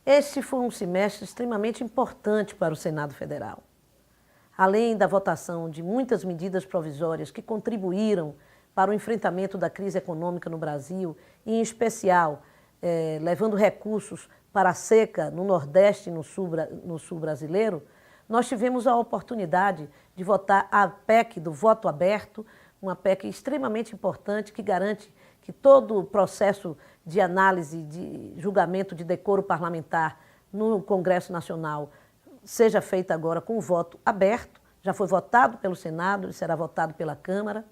Este foi um semestre extremamente importante para o Senado Federal. Além da votação de muitas medidas provisórias que contribuíram para o enfrentamento da crise econômica no Brasil, e em especial levando recursos para a seca no Nordeste e no Sul brasileiro, nós tivemos a oportunidade de votar a PEC do voto aberto, uma PEC extremamente importante que garante que todo o processo de análise, de julgamento de decoro parlamentar no Congresso Nacional seja feito agora com o voto aberto. Já foi votado pelo Senado e será votado pela Câmara.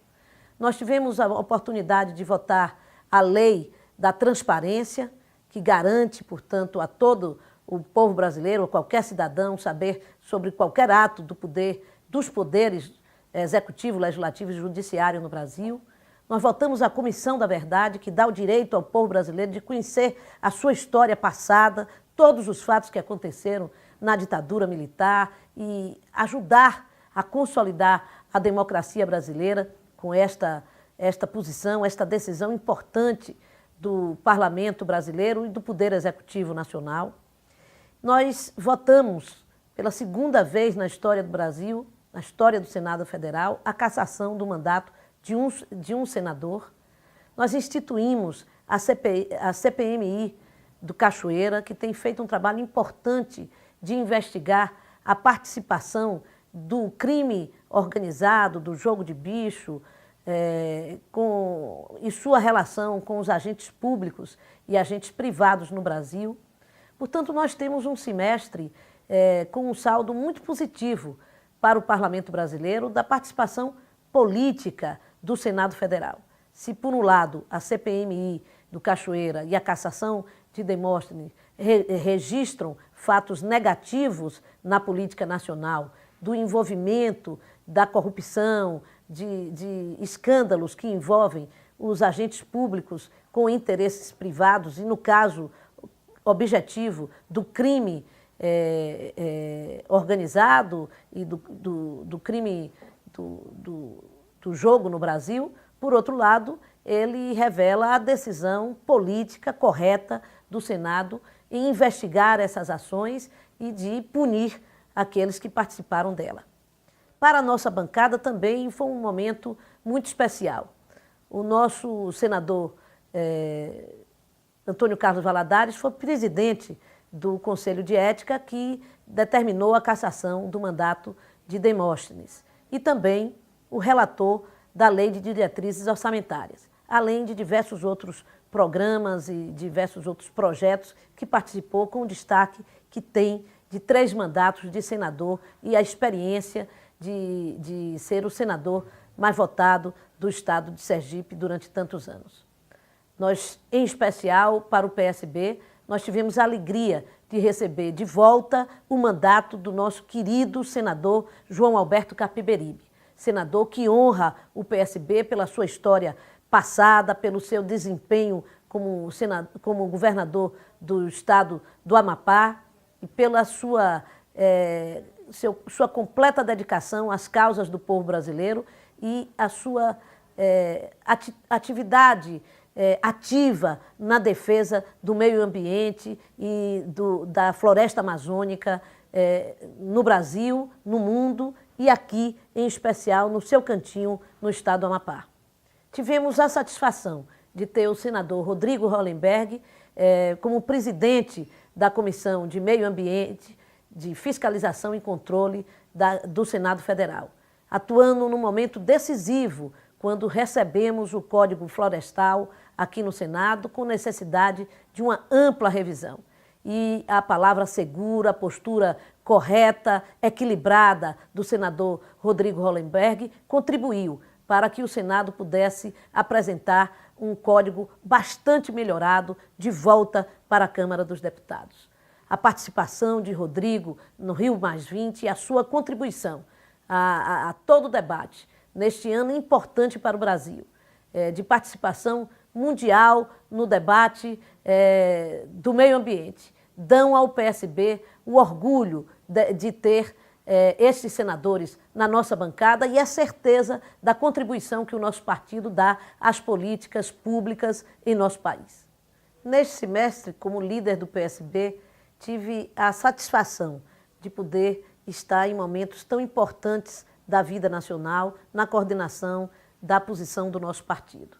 Nós tivemos a oportunidade de votar a lei da transparência, que garante, portanto, a todo o povo brasileiro, a qualquer cidadão, saber sobre qualquer ato do poder, dos poderes executivo, legislativo e judiciário no Brasil. Nós votamos a Comissão da Verdade, que dá o direito ao povo brasileiro de conhecer a sua história passada, todos os fatos que aconteceram na ditadura militar e ajudar a consolidar a democracia brasileira com esta posição, esta decisão importante do Parlamento brasileiro e do Poder Executivo Nacional. Nós votamos pela segunda vez na história do Brasil, na história do Senado Federal, a cassação do mandato de um senador. Nós instituímos a CPMI do Cachoeira, que tem feito um trabalho importante de investigar a participação do crime organizado, do jogo de bicho, e sua relação com os agentes públicos e agentes privados no Brasil. Portanto, nós temos um semestre com um saldo muito positivo para o Parlamento brasileiro da participação política do Senado Federal. Se, por um lado, a CPMI do Cachoeira e a cassação de Demóstenes registram fatos negativos na política nacional, do envolvimento da corrupção, de escândalos que envolvem os agentes públicos com interesses privados e, no caso objetivo, do crime organizado e do crime do jogo no Brasil. Por outro lado, ele revela a decisão política correta do Senado em investigar essas ações e de punir aqueles que participaram dela. Para a nossa bancada também foi um momento muito especial. O nosso senador Antônio Carlos Valadares foi presidente do Conselho de Ética que determinou a cassação do mandato de Demóstenes e também o relator da Lei de Diretrizes Orçamentárias, além de diversos outros programas e diversos outros projetos que participou, com o destaque que tem de 3 mandatos de senador e a experiência de ser o senador mais votado do estado de Sergipe durante tantos anos. Nós, em especial para o PSB, nós tivemos a alegria de receber de volta o mandato do nosso querido senador João Alberto Capiberibe, senador que honra o PSB pela sua história passada, pelo seu desempenho como governador do estado do Amapá e pela sua completa dedicação às causas do povo brasileiro e a sua atividade ativa na defesa do meio ambiente e da floresta amazônica no Brasil, no mundo e aqui, em especial, no seu cantinho, no estado do Amapá. Tivemos a satisfação de ter o senador Rodrigo Hollenberg como presidente da Comissão de Meio Ambiente, de Fiscalização e Controle do Senado Federal, atuando num momento decisivo quando recebemos o Código Florestal aqui no Senado, com necessidade de uma ampla revisão. E a palavra segura, a postura correta, equilibrada do senador Rodrigo Hollenberg contribuiu para que o Senado pudesse apresentar um código bastante melhorado de volta para a Câmara dos Deputados. A participação de Rodrigo no Rio+20 e a sua contribuição a todo o debate neste ano importante para o Brasil, de participação mundial no debate do meio ambiente, dão ao PSB o orgulho de ter estes senadores na nossa bancada e a certeza da contribuição que o nosso partido dá às políticas públicas em nosso país. Neste semestre, como líder do PSB, tive a satisfação de poder estar em momentos tão importantes da vida nacional, na coordenação da posição do nosso partido.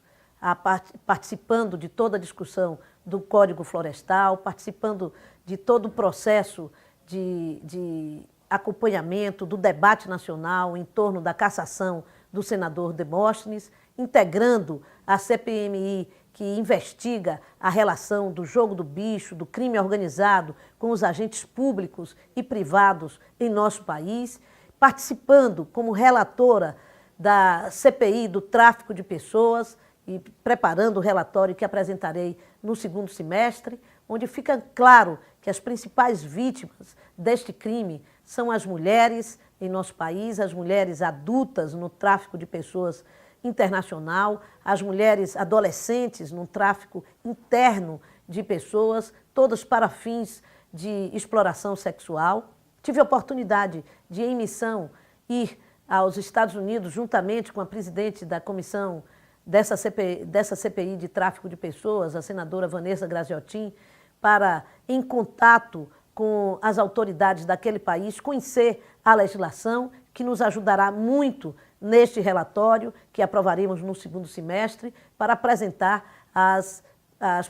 Participando de toda a discussão do Código Florestal, participando de todo o processo de acompanhamento do debate nacional em torno da cassação do senador Demóstenes, integrando a CPMI, que investiga a relação do jogo do bicho, do crime organizado com os agentes públicos e privados em nosso país, participando como relatora da CPI do tráfico de pessoas e preparando o relatório que apresentarei no segundo semestre, onde fica claro que as principais vítimas deste crime são as mulheres em nosso país, as mulheres adultas no tráfico de pessoas internacional, as mulheres adolescentes no tráfico interno de pessoas, todas para fins de exploração sexual. Tive a oportunidade de, em missão, ir aos Estados Unidos, juntamente com a presidente da comissão dessa CPI de tráfico de pessoas, a senadora Vanessa Graziotin, para, em contato com as autoridades daquele país, conhecer a legislação, que nos ajudará muito neste relatório, que aprovaremos no segundo semestre, para apresentar as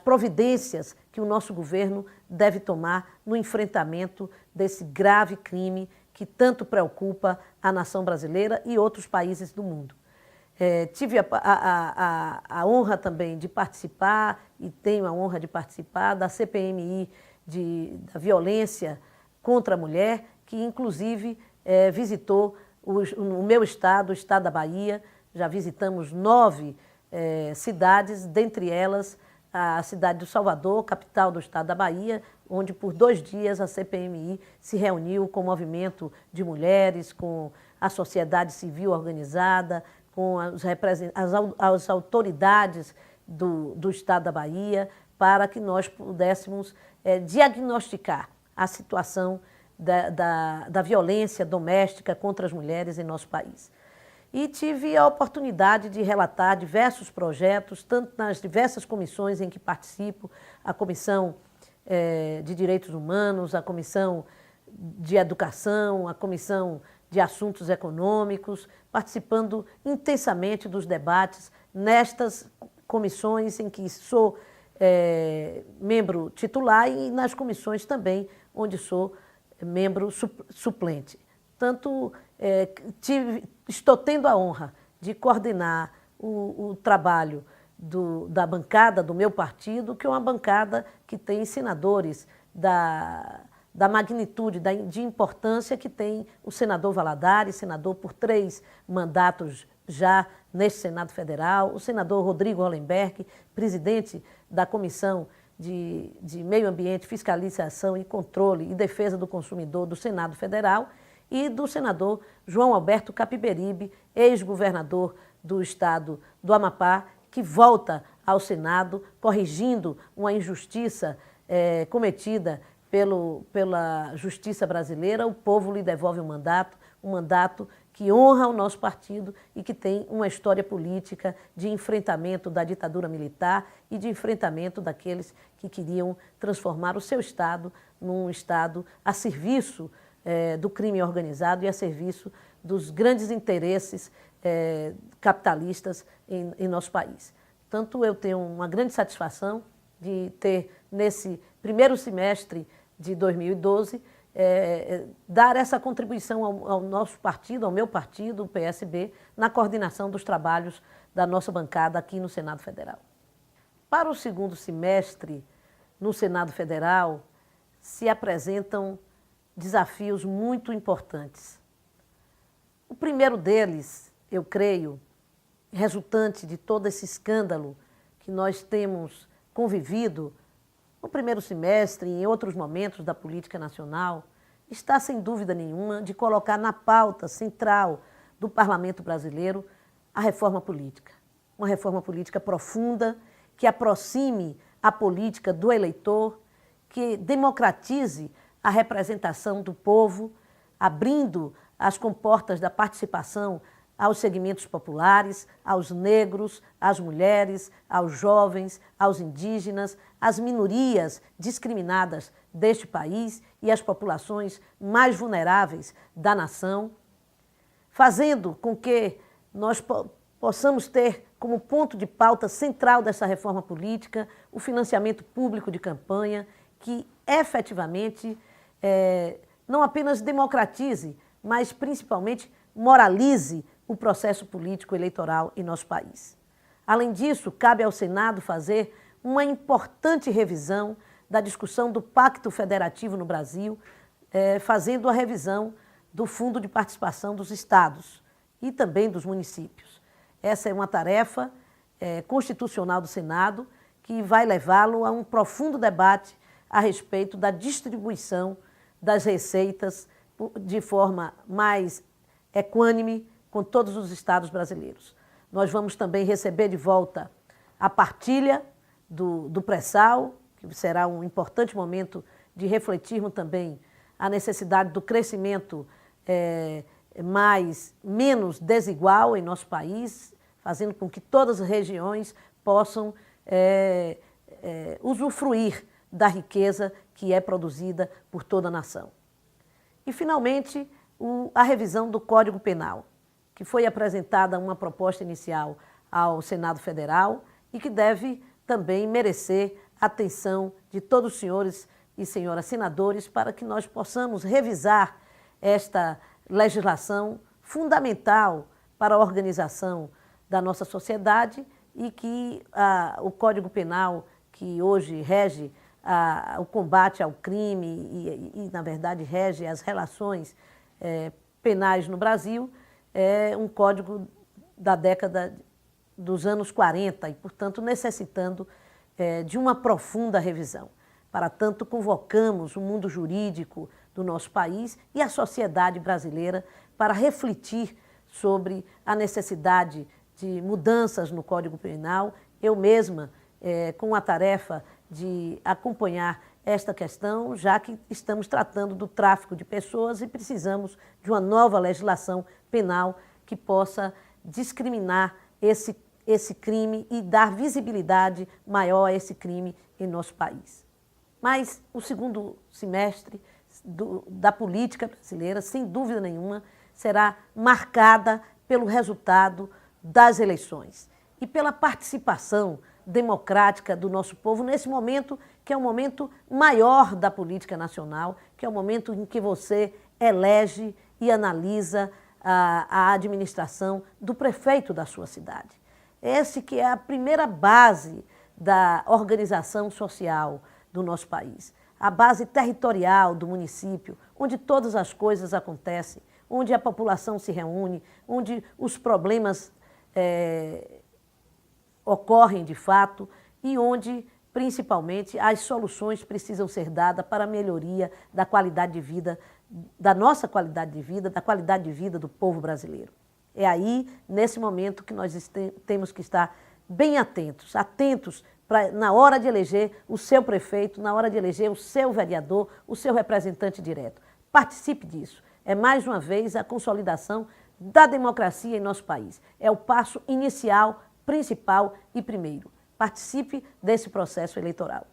providências que o nosso governo deve tomar no enfrentamento desse grave crime que tanto preocupa a nação brasileira e outros países do mundo. Tive a honra também de participar, e tenho a honra de participar, da CPMI da violência contra a mulher, que inclusive visitou o meu estado, o estado da Bahia. Já visitamos 9 cidades, dentre elas a cidade de Salvador, capital do estado da Bahia, onde por 2 dias a CPMI se reuniu com o movimento de mulheres, com a sociedade civil organizada, com as autoridades do estado da Bahia, para que nós pudéssemos diagnosticar a situação da violência doméstica contra as mulheres em nosso país. E tive a oportunidade de relatar diversos projetos, tanto nas diversas comissões em que participo, a Comissão de Direitos Humanos, a Comissão de Educação, a Comissão de Assuntos Econômicos, participando intensamente dos debates nestas comissões em que sou membro titular e nas comissões também onde sou membro suplente. Tanto estou tendo a honra de coordenar o trabalho da bancada do meu partido, que é uma bancada que tem senadores da magnitude, de importância que tem o senador Valadares, senador por 3 mandatos já neste Senado Federal, o senador Rodrigo Hollenberg, presidente da Comissão de Meio Ambiente, Fiscalização e Controle e Defesa do Consumidor do Senado Federal, e do senador João Alberto Capiberibe, ex-governador do estado do Amapá, que volta ao Senado corrigindo uma injustiça cometida pela justiça brasileira. O povo lhe devolve um mandato que honra o nosso partido e que tem uma história política de enfrentamento da ditadura militar e de enfrentamento daqueles que queriam transformar o seu estado num estado a serviço do crime organizado e a serviço dos grandes interesses capitalistas em nosso país. Tanto eu tenho uma grande satisfação de ter, nesse primeiro semestre de 2012, dar essa contribuição ao nosso partido, ao meu partido, o PSB, na coordenação dos trabalhos da nossa bancada aqui no Senado Federal. Para o segundo semestre, no Senado Federal, se apresentam desafios muito importantes. O primeiro deles, eu creio, resultante de todo esse escândalo que nós temos convivido no primeiro semestre e em outros momentos da política nacional, está, sem dúvida nenhuma, de colocar na pauta central do parlamento brasileiro a reforma política. Uma reforma política profunda, que aproxime a política do eleitor, que democratize a representação do povo, abrindo as comportas da participação aos segmentos populares, aos negros, às mulheres, aos jovens, aos indígenas, às minorias discriminadas deste país e às populações mais vulneráveis da nação, fazendo com que nós possamos ter como ponto de pauta central dessa reforma política o financiamento público de campanha que efetivamente não apenas democratize, mas principalmente moralize o processo político eleitoral em nosso país. Além disso, cabe ao Senado fazer uma importante revisão da discussão do Pacto Federativo no Brasil, fazendo a revisão do Fundo de Participação dos Estados e também dos municípios. Essa é uma tarefa constitucional do Senado que vai levá-lo a um profundo debate a respeito da distribuição das receitas de forma mais equânime com todos os estados brasileiros. Nós vamos também receber de volta a partilha do pré-sal, que será um importante momento de refletirmos também a necessidade do crescimento menos desigual em nosso país, fazendo com que todas as regiões possam usufruir da riqueza que é produzida por toda a nação. E, finalmente, a revisão do Código Penal, que foi apresentada uma proposta inicial ao Senado Federal e que deve também merecer a atenção de todos os senhores e senhoras senadores para que nós possamos revisar esta legislação fundamental para a organização da nossa sociedade e que o Código Penal, que hoje rege o combate ao crime e, na verdade, rege as relações penais no Brasil, é um código da década dos anos 40 e, portanto, necessitando de uma profunda revisão. Para tanto, convocamos o mundo jurídico do nosso país e a sociedade brasileira para refletir sobre a necessidade de mudanças no Código Penal. Eu mesma, com a tarefa de acompanhar esta questão, já que estamos tratando do tráfico de pessoas e precisamos de uma nova legislação penal que possa discriminar esse crime e dar visibilidade maior a esse crime em nosso país. Mas o segundo semestre da política brasileira, sem dúvida nenhuma, será marcada pelo resultado das eleições e pela participação democrática do nosso povo nesse momento, que é um momento maior da política nacional, que é o momento em que você elege e analisa a administração do prefeito da sua cidade. Esse que é a primeira base da organização social do nosso país, a base territorial do município, onde todas as coisas acontecem, onde a população se reúne, onde os problemas ocorrem de fato e onde, principalmente, as soluções precisam ser dadas para a melhoria da qualidade de vida, da nossa qualidade de vida, da qualidade de vida do povo brasileiro. É aí, nesse momento, que nós temos que estar bem atentos na hora de eleger o seu prefeito, na hora de eleger o seu vereador, o seu representante direto. Participe disso. É, mais uma vez, a consolidação da democracia em nosso país. É o passo inicial, principal e primeiro. Participe desse processo eleitoral.